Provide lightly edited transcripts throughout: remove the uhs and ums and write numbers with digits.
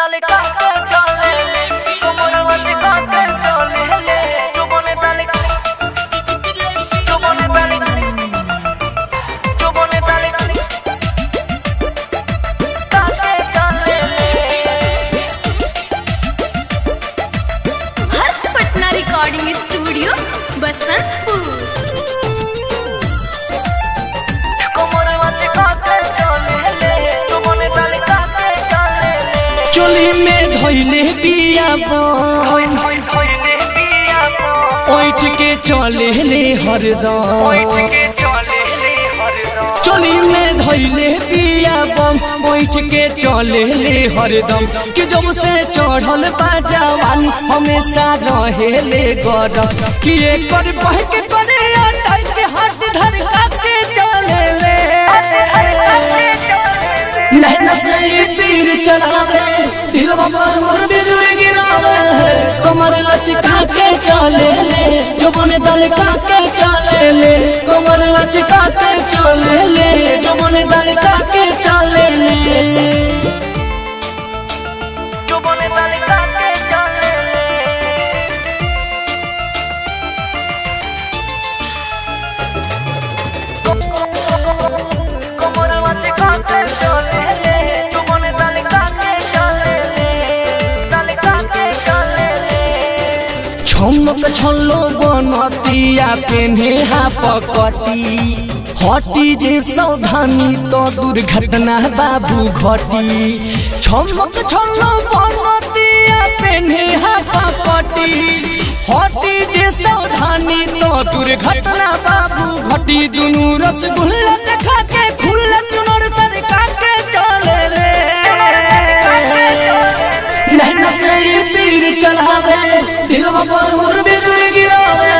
dale cante chole, como no vas a cante chole, yo pone dale, yo pone dale, yo pone dale, cante chole। Harsh Patna recording studio Basantpur. चोली में धोइले पिया eight के चले ले हरदम। चोली में धोइले पिया ओइठ के चले ले हरदम कि जब से चढ़ल बा जवानी हमेशा रहे ले गरम कि एकर बह के करे अटाई के हाथ धर के चले ले नैना से तीर चलावे दिलवा पर मोर बिजुली गिरावे कमर लचका के चले ले जो बने दल का के चले ले कमर लचका के चले ले जो बने दल का के चले ले जो बने दल का के चले ले कमर लचका के चले ले जो बने दल का के चले ले दल का के चले ले छमक छल्लो बनतिया पेन्हे हा पकटी हटी जे सावधानी तो दुर्घटना बाबू घटी छमक छल्लो बनतिया पेन्हे हा पकटी हटी जे सावधानी तो दुर्घटना बाबू घटी दुनू रसगुल्ला देखा के खुल्ला चुनर सरका के चले ले नैना से तीर चलावे दिलवा पर मोर बिजुली गिरावे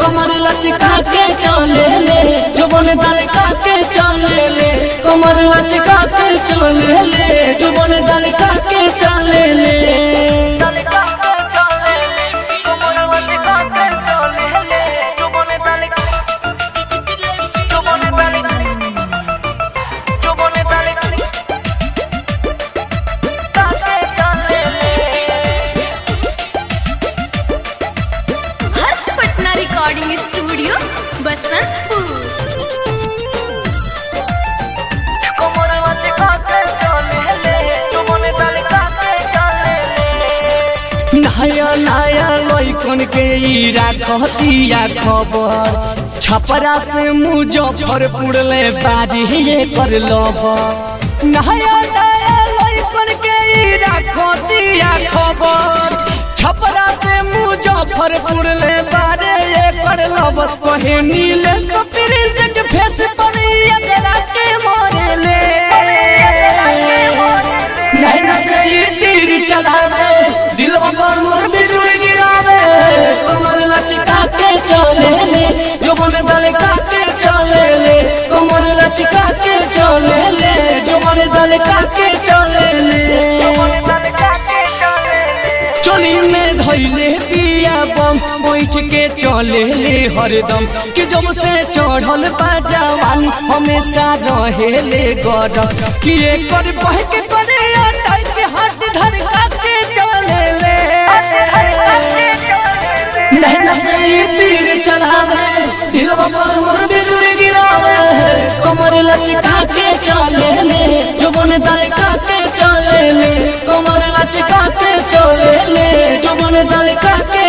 कमर लचका के चले ले जो बने दल का के चले ले कमर लचका के चले ले जो बने दल का के चले ले दल का के चले ले कमर लचका के चले ले जो बने दल जो बने दल जो बने दल का के चले ले हर्ष पटना रिकॉर्डिंग स्टूडियो बसंतपुर। कमर लचका के चले ले जो बने दल का के चले ले नया नया लइकन के ई राखतिया खबर छपरा से मुजफ्फरपुर ले बारी ये कर लब नया नया लइकन के ई राखतिया खबर छपरा से मुजफ्फरपुर ले बारे ये कर लब कहे नीले सफिर जग फेस पर अगरा के मारे ले नैना से ये तीर चलावे दिलवा पर मोर बिजुली गिरावे कमर लचका के चले ले जो बने दल का के चले ले कमर लचका के चले ले जो बने दल का के चले ले दल का के चले ले चोली में धोइले पिया बैठ के चले ले हरदम कि जब से चढ़ल बा जवानी हमेशा रहे ले गरम कि एकर बह के करे अटाई के हाथ धर के चले ले नैना से तीर चलावे दिलवा पर मोर बिजुली गिरावे कमर लचका के चले ले जो बने दल का के चले ले कमर लचका के चले ले जो बने दल का के